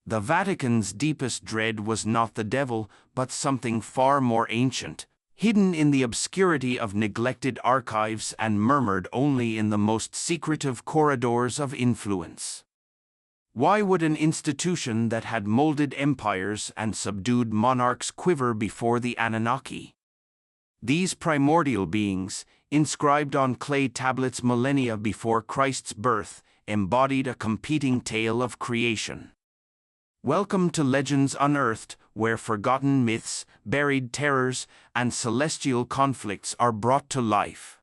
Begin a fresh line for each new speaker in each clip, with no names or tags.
The Vatican's deepest dread was not the devil, but something far more ancient, hidden in the obscurity of neglected archives and murmured only in the most secretive corridors of influence. Why would an institution that had molded empires and subdued monarchs quiver before the Anunnaki? These primordial beings, inscribed on clay tablets millennia before Christ's birth, embodied a competing tale of creation. Welcome to Legends Unearthed, where forgotten myths, buried terrors, and celestial conflicts are brought to life.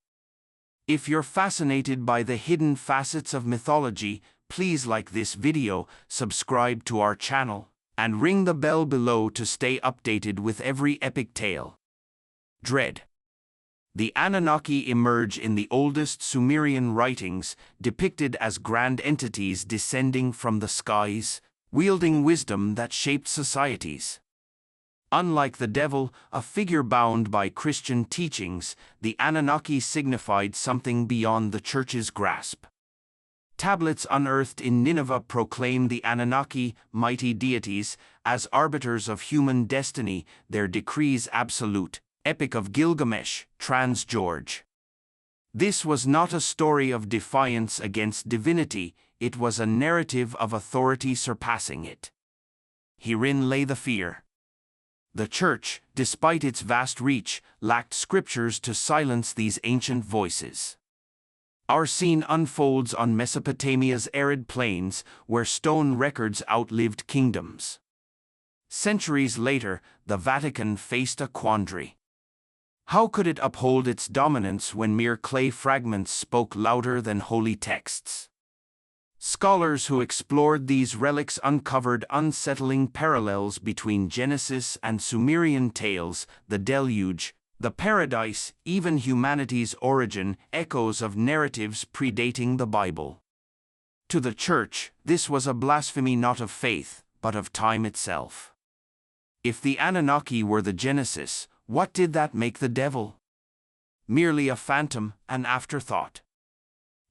If you're fascinated by the hidden facets of mythology, please like this video, subscribe to our channel, and ring the bell below to stay updated with every epic tale. Dread. The Anunnaki emerge in the oldest Sumerian writings, depicted as grand entities descending from the skies, wielding wisdom that shaped societies. Unlike the devil, a figure bound by Christian teachings, the Anunnaki signified something beyond the Church's grasp. Tablets unearthed in Nineveh proclaim the Anunnaki, mighty deities, as arbiters of human destiny, their decrees absolute. Epic of Gilgamesh, Trans George. This was not a story of defiance against divinity, it was a narrative of authority surpassing it. Herein lay the fear. The Church, despite its vast reach, lacked scriptures to silence these ancient voices. Our scene unfolds on Mesopotamia's arid plains, where stone records outlived kingdoms. Centuries later, the Vatican faced a quandary. How could it uphold its dominance when mere clay fragments spoke louder than holy texts? Scholars who explored these relics uncovered unsettling parallels between Genesis and Sumerian tales, the deluge, the paradise, even humanity's origin, echoes of narratives predating the Bible. To the Church, this was a blasphemy not of faith, but of time itself. If the Anunnaki were the Genesis, what did that make the devil? Merely a phantom, an afterthought.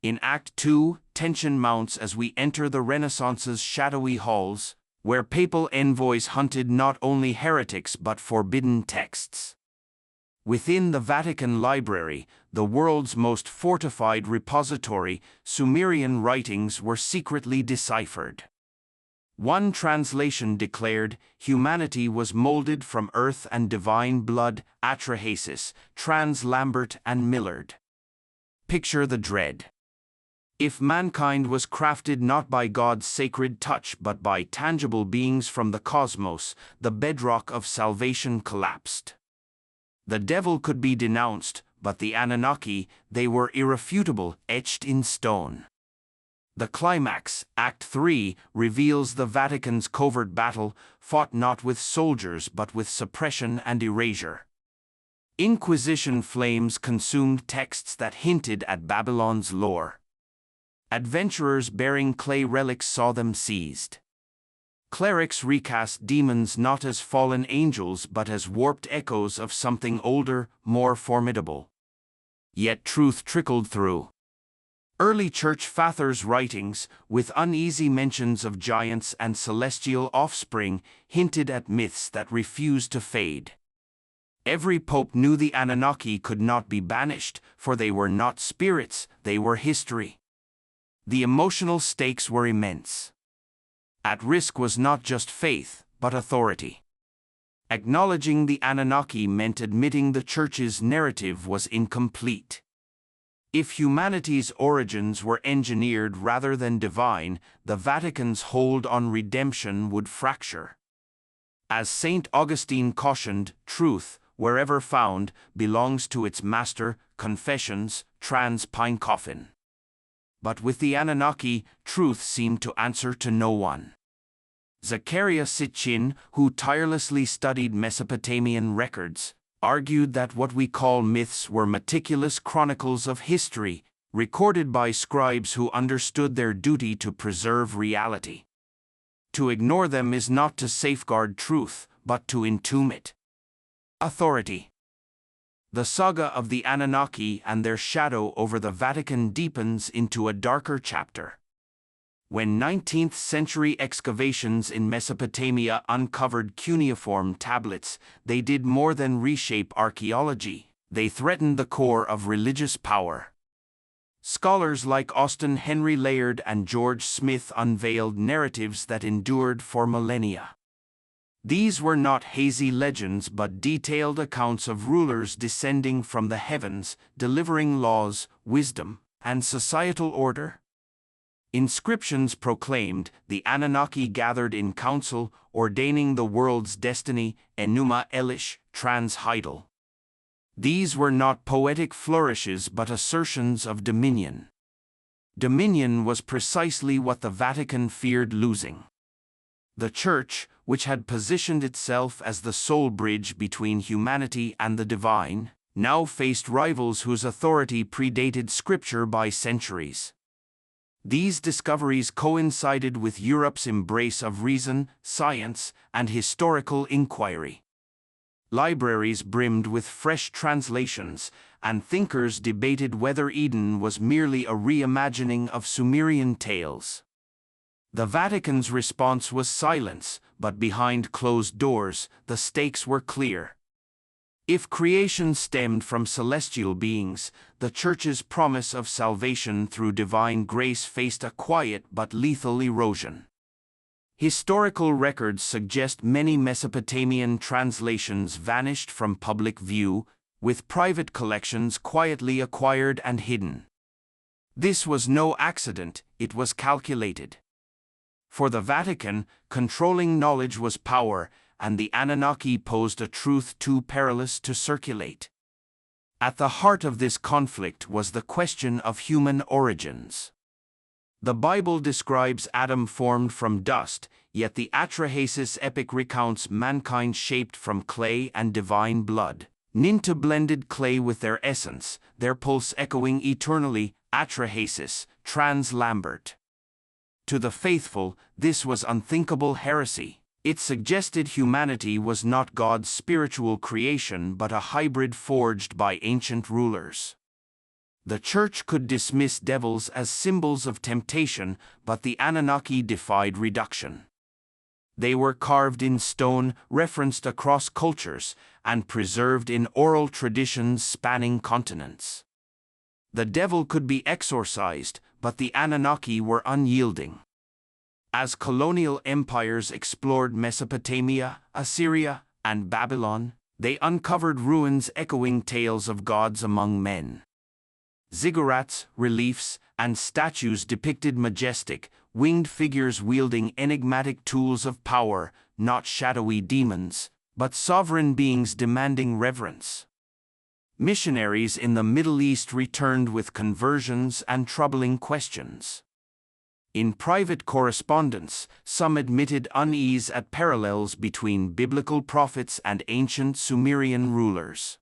In Act 2, tension mounts as we enter the Renaissance's shadowy halls, where papal envoys hunted not only heretics but forbidden texts. Within the Vatican Library, the world's most fortified repository, Sumerian writings were secretly deciphered. One translation declared, humanity was molded from earth and divine blood, Atrahasis, Trans Lambert and Millard. Picture the dread. If mankind was crafted not by God's sacred touch but by tangible beings from the cosmos, the bedrock of salvation collapsed. The devil could be denounced, but the Anunnaki, they were irrefutable, etched in stone. The climax, Act 3, reveals the Vatican's covert battle, fought not with soldiers but with suppression and erasure. Inquisition flames consumed texts that hinted at Babylon's lore. Adventurers bearing clay relics saw them seized. Clerics recast demons not as fallen angels but as warped echoes of something older, more formidable. Yet truth trickled through. Early church fathers' writings, with uneasy mentions of giants and celestial offspring, hinted at myths that refused to fade. Every pope knew the Anunnaki could not be banished, for they were not spirits, they were history. The emotional stakes were immense. At risk was not just faith, but authority. Acknowledging the Anunnaki meant admitting the Church's narrative was incomplete. If humanity's origins were engineered rather than divine, the Vatican's hold on redemption would fracture. As St. Augustine cautioned, truth, wherever found, belongs to its master, Confessions, Trans Pine Coffin. But with the Anunnaki, truth seemed to answer to no one. Zecharia Sitchin, who tirelessly studied Mesopotamian records, argued that what we call myths were meticulous chronicles of history, recorded by scribes who understood their duty to preserve reality. To ignore them is not to safeguard truth, but to entomb it. Authority. The saga of the Anunnaki and their shadow over the Vatican deepens into a darker chapter. When 19th-century excavations in Mesopotamia uncovered cuneiform tablets, they did more than reshape archaeology. They threatened the core of religious power. Scholars like Austen Henry Layard and George Smith unveiled narratives that endured for millennia. These were not hazy legends but detailed accounts of rulers descending from the heavens, delivering laws, wisdom, and societal order. Inscriptions proclaimed the Anunnaki gathered in council, ordaining the world's destiny, Enuma Elish, trans Heidel. These were not poetic flourishes but assertions of dominion. Dominion was precisely what the Vatican feared losing. The Church, which had positioned itself as the sole bridge between humanity and the divine, now faced rivals whose authority predated Scripture by centuries. These discoveries coincided with Europe's embrace of reason, science, and historical inquiry. Libraries brimmed with fresh translations, and thinkers debated whether Eden was merely a reimagining of Sumerian tales. The Vatican's response was silence, but behind closed doors, the stakes were clear. If creation stemmed from celestial beings, the Church's promise of salvation through divine grace faced a quiet but lethal erosion. Historical records suggest many Mesopotamian translations vanished from public view, with private collections quietly acquired and hidden. This was no accident, it was calculated. For the Vatican, controlling knowledge was power, and the Anunnaki posed a truth too perilous to circulate. At the heart of this conflict was the question of human origins. The Bible describes Adam formed from dust, yet the Atrahasis epic recounts mankind shaped from clay and divine blood. Ninta blended clay with their essence, their pulse echoing eternally, Atrahasis, trans Lambert. To the faithful, this was unthinkable heresy. It suggested humanity was not God's spiritual creation but a hybrid forged by ancient rulers. The Church could dismiss devils as symbols of temptation, but the Anunnaki defied reduction. They were carved in stone, referenced across cultures, and preserved in oral traditions spanning continents. The devil could be exorcised, but the Anunnaki were unyielding. As colonial empires explored Mesopotamia, Assyria, and Babylon, they uncovered ruins echoing tales of gods among men. Ziggurats, reliefs, and statues depicted majestic, winged figures wielding enigmatic tools of power, not shadowy demons, but sovereign beings demanding reverence. Missionaries in the Middle East returned with conversions and troubling questions. In private correspondence, some admitted unease at parallels between biblical prophets and ancient Sumerian rulers.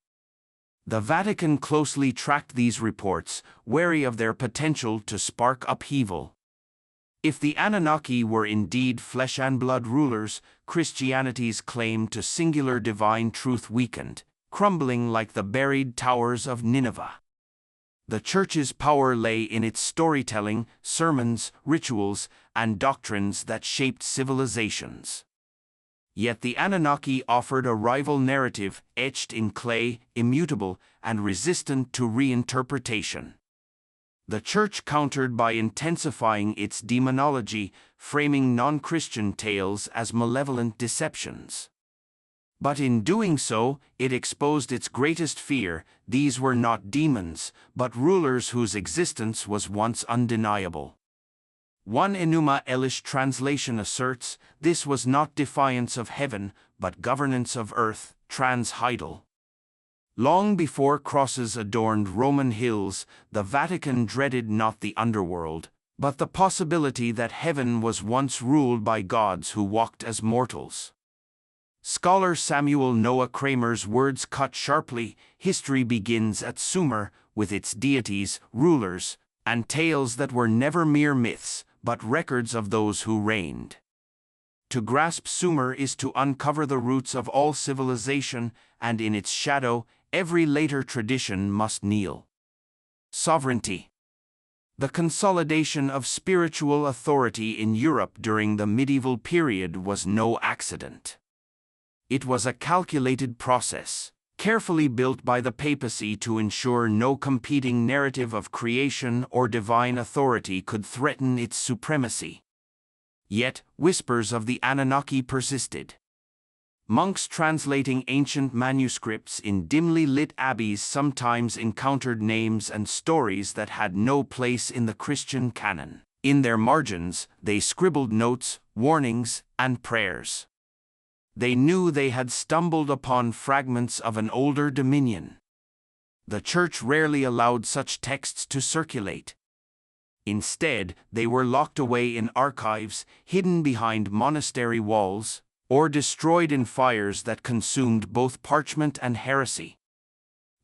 The Vatican closely tracked these reports, wary of their potential to spark upheaval. If the Anunnaki were indeed flesh and blood rulers, Christianity's claim to singular divine truth weakened, crumbling like the buried towers of Nineveh. The Church's power lay in its storytelling, sermons, rituals, and doctrines that shaped civilizations. Yet the Anunnaki offered a rival narrative, etched in clay, immutable, and resistant to reinterpretation. The Church countered by intensifying its demonology, framing non-Christian tales as malevolent deceptions. But in doing so, it exposed its greatest fear: these were not demons, but rulers whose existence was once undeniable. One Enuma Elish translation asserts, this was not defiance of heaven, but governance of earth, trans Heidel. Long before crosses adorned Roman hills, the Vatican dreaded not the underworld, but the possibility that heaven was once ruled by gods who walked as mortals. Scholar Samuel Noah Kramer's words cut sharply: history begins at Sumer, with its deities, rulers, and tales that were never mere myths, but records of those who reigned. To grasp Sumer is to uncover the roots of all civilization, and in its shadow, every later tradition must kneel. Sovereignty. The consolidation of spiritual authority in Europe during the medieval period was no accident. It was a calculated process, carefully built by the papacy to ensure no competing narrative of creation or divine authority could threaten its supremacy. Yet, whispers of the Anunnaki persisted. Monks translating ancient manuscripts in dimly lit abbeys sometimes encountered names and stories that had no place in the Christian canon. In their margins, they scribbled notes, warnings, and prayers. They knew they had stumbled upon fragments of an older dominion. The Church rarely allowed such texts to circulate. Instead, they were locked away in archives, hidden behind monastery walls, or destroyed in fires that consumed both parchment and heresy.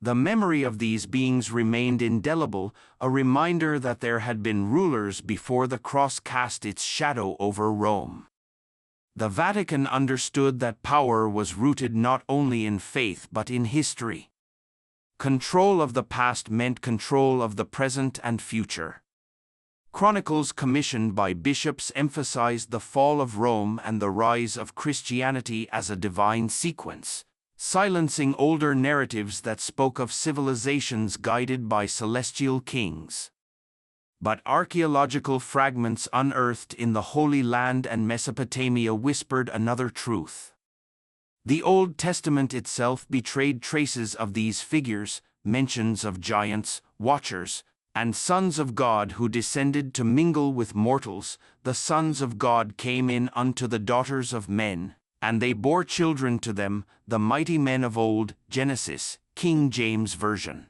The memory of these beings remained indelible, a reminder that there had been rulers before the cross cast its shadow over Rome. The Vatican understood that power was rooted not only in faith but in history. Control of the past meant control of the present and future. Chronicles commissioned by bishops emphasized the fall of Rome and the rise of Christianity as a divine sequence, silencing older narratives that spoke of civilizations guided by celestial kings. But archaeological fragments unearthed in the Holy Land and Mesopotamia whispered another truth. The Old Testament itself betrayed traces of these figures, mentions of giants, watchers, and sons of God who descended to mingle with mortals. The sons of God came in unto the daughters of men, and they bore children to them, the mighty men of old. Genesis, King James Version.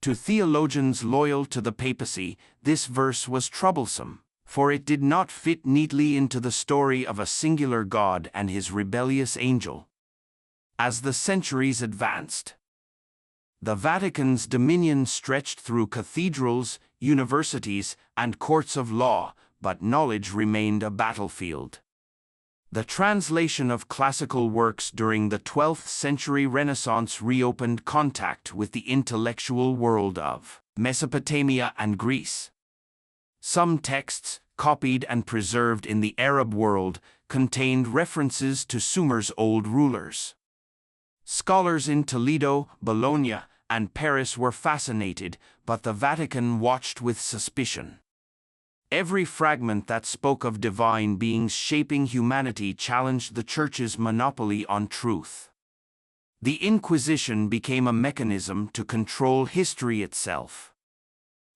To theologians loyal to the papacy, this verse was troublesome, for it did not fit neatly into the story of a singular God and his rebellious angel. As the centuries advanced, the Vatican's dominion stretched through cathedrals, universities, and courts of law, but knowledge remained a battlefield. The translation of classical works during the 12th century Renaissance reopened contact with the intellectual world of Mesopotamia and Greece. Some texts, copied and preserved in the Arab world, contained references to Sumer's old rulers. Scholars in Toledo, Bologna, and Paris were fascinated, but the Vatican watched with suspicion. Every fragment that spoke of divine beings shaping humanity challenged the Church's monopoly on truth. The Inquisition became a mechanism to control history itself.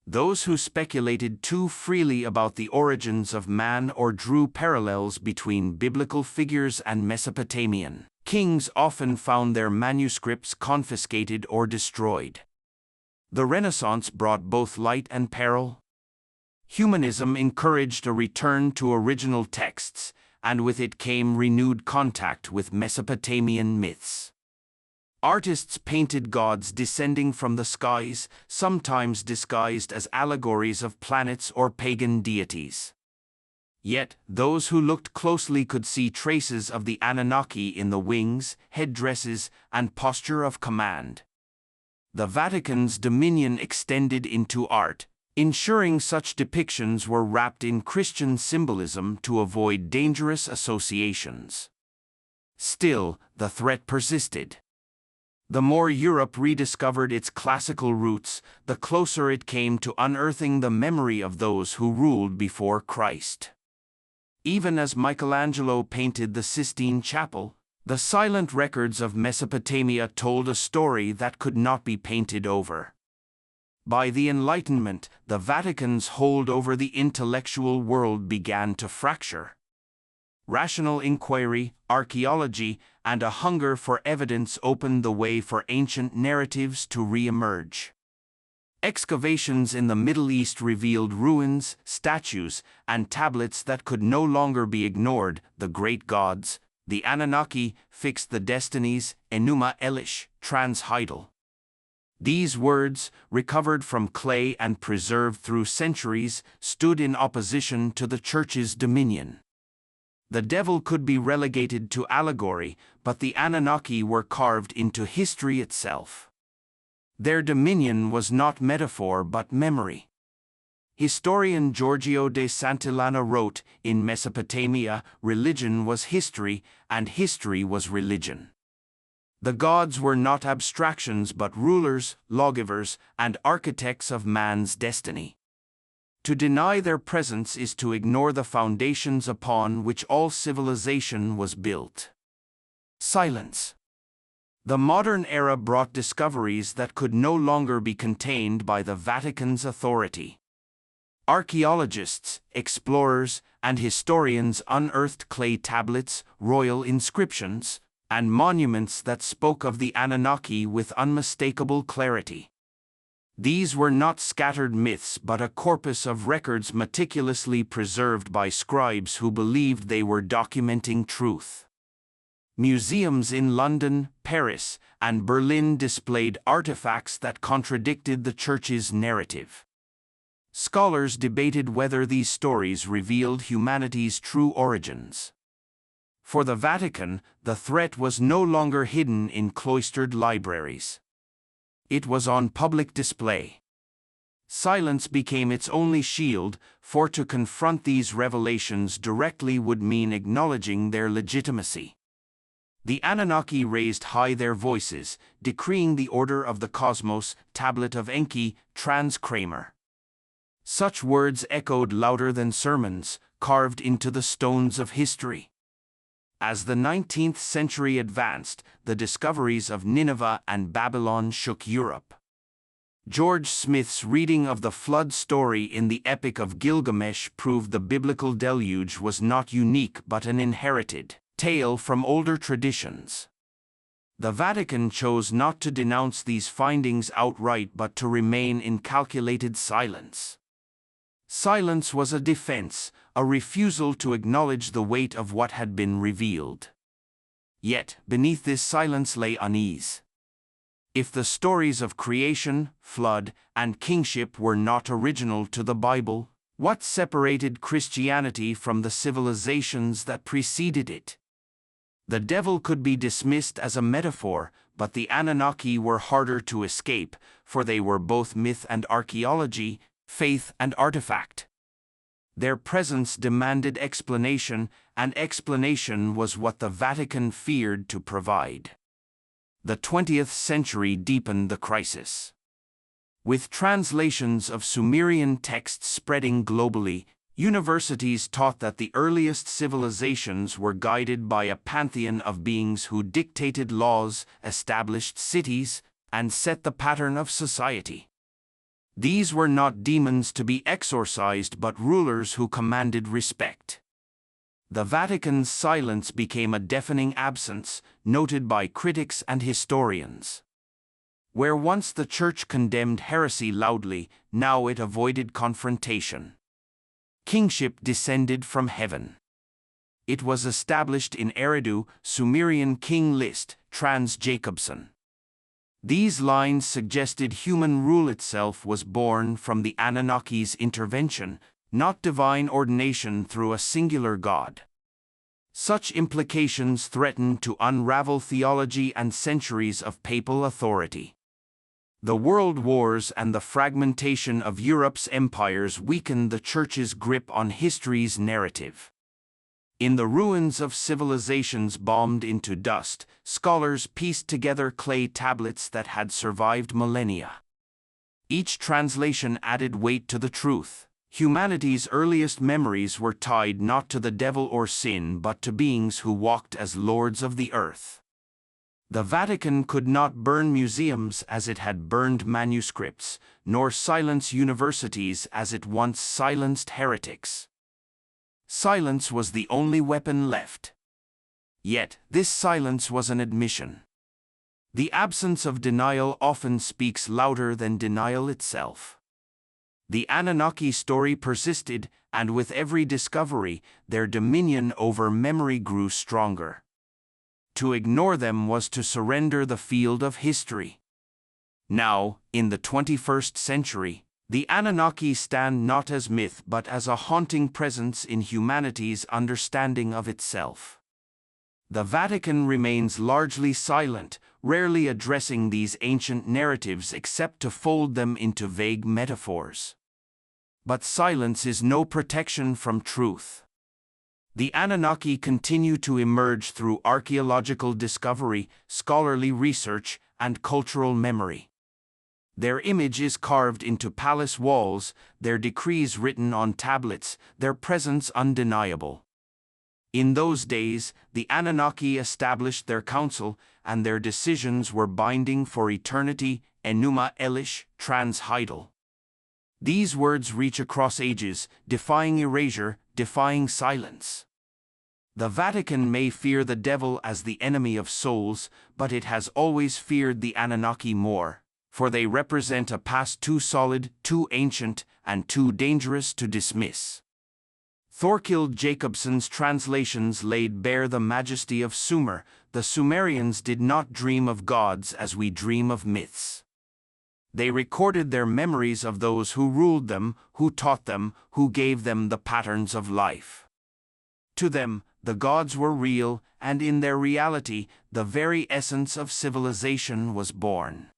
Those who speculated too freely about the origins of man or drew parallels between biblical figures and Mesopotamian kings often found their manuscripts confiscated or destroyed. The Renaissance brought both light and peril. Humanism encouraged a return to original texts, and with it came renewed contact with Mesopotamian myths. Artists painted gods descending from the skies, sometimes disguised as allegories of planets or pagan deities. Yet, those who looked closely could see traces of the Anunnaki in the wings, headdresses, and posture of command. The Vatican's dominion extended into art, ensuring such depictions were wrapped in Christian symbolism to avoid dangerous associations. Still, the threat persisted. The more Europe rediscovered its classical roots, the closer it came to unearthing the memory of those who ruled before Christ. Even as Michelangelo painted the Sistine Chapel, the silent records of Mesopotamia told a story that could not be painted over. By the Enlightenment, the Vatican's hold over the intellectual world began to fracture. Rational inquiry, archaeology, and a hunger for evidence opened the way for ancient narratives to re-emerge. Excavations in the Middle East revealed ruins, statues, and tablets that could no longer be ignored. The great gods, the Anunnaki, fixed the destinies. Enuma Elish, trans-hydal. These words, recovered from clay and preserved through centuries, stood in opposition to the Church's dominion. The devil could be relegated to allegory, but the Anunnaki were carved into history itself. Their dominion was not metaphor but memory. Historian Giorgio de Santillana wrote, "In Mesopotamia, religion was history, and history was religion." The gods were not abstractions but rulers, lawgivers, and architects of man's destiny. To deny their presence is to ignore the foundations upon which all civilization was built. Silence. The modern era brought discoveries that could no longer be contained by the Vatican's authority. Archaeologists, explorers, and historians unearthed clay tablets, royal inscriptions, and monuments that spoke of the Anunnaki with unmistakable clarity. These were not scattered myths but a corpus of records meticulously preserved by scribes who believed they were documenting truth. Museums in London, Paris, and Berlin displayed artifacts that contradicted the Church's narrative. Scholars debated whether these stories revealed humanity's true origins. For the Vatican, the threat was no longer hidden in cloistered libraries. It was on public display. Silence became its only shield, for to confront these revelations directly would mean acknowledging their legitimacy. The Anunnaki raised high their voices, decreeing the order of the cosmos, Tablet of Enki, trans Kramer. Such words echoed louder than sermons, carved into the stones of history. As the 19th century advanced, the discoveries of Nineveh and Babylon shook Europe. George Smith's reading of the flood story in the Epic of Gilgamesh proved the biblical deluge was not unique but an inherited tale from older traditions. The Vatican chose not to denounce these findings outright but to remain in calculated silence. Silence was a defense, a refusal to acknowledge the weight of what had been revealed. Yet, beneath this silence lay unease. If the stories of creation, flood, and kingship were not original to the Bible, what separated Christianity from the civilizations that preceded it? The devil could be dismissed as a metaphor, but the Anunnaki were harder to escape, for they were both myth and archaeology, faith and artifact. Their presence demanded explanation, and explanation was what the Vatican feared to provide. The 20th century deepened the crisis. With translations of Sumerian texts spreading globally, universities taught that the earliest civilizations were guided by a pantheon of beings who dictated laws, established cities, and set the pattern of society. These were not demons to be exorcised but rulers who commanded respect. The Vatican's silence became a deafening absence, noted by critics and historians. Where once the Church condemned heresy loudly, now it avoided confrontation. Kingship descended from heaven. It was established in Eridu, Sumerian king list, trans Jacobson. These lines suggested human rule itself was born from the Anunnaki's intervention, not divine ordination through a singular god. Such implications threatened to unravel theology and centuries of papal authority. The world wars and the fragmentation of Europe's empires weakened the Church's grip on history's narrative. In the ruins of civilizations bombed into dust, scholars pieced together clay tablets that had survived millennia. Each translation added weight to the truth. Humanity's earliest memories were tied not to the devil or sin but to beings who walked as lords of the earth. The Vatican could not burn museums as it had burned manuscripts, nor silence universities as it once silenced heretics. Silence was the only weapon left. Yet, this silence was an admission. The absence of denial often speaks louder than denial itself. The Anunnaki story persisted, and with every discovery, their dominion over memory grew stronger. To ignore them was to surrender the field of history. Now, in the 21st century, the Anunnaki stand not as myth but as a haunting presence in humanity's understanding of itself. The Vatican remains largely silent, rarely addressing these ancient narratives except to fold them into vague metaphors. But silence is no protection from truth. The Anunnaki continue to emerge through archaeological discovery, scholarly research, and cultural memory. Their image is carved into palace walls, their decrees written on tablets, their presence undeniable. In those days, the Anunnaki established their council, and their decisions were binding for eternity. Enuma Elish, trans-Heidel. These words reach across ages, defying erasure, defying silence. The Vatican may fear the devil as the enemy of souls, but it has always feared the Anunnaki more, for they represent a past too solid, too ancient, and too dangerous to dismiss. Thorkild Jacobson's translations laid bare the majesty of Sumer. The Sumerians did not dream of gods as we dream of myths. They recorded their memories of those who ruled them, who taught them, who gave them the patterns of life. To them, the gods were real, and in their reality, the very essence of civilization was born.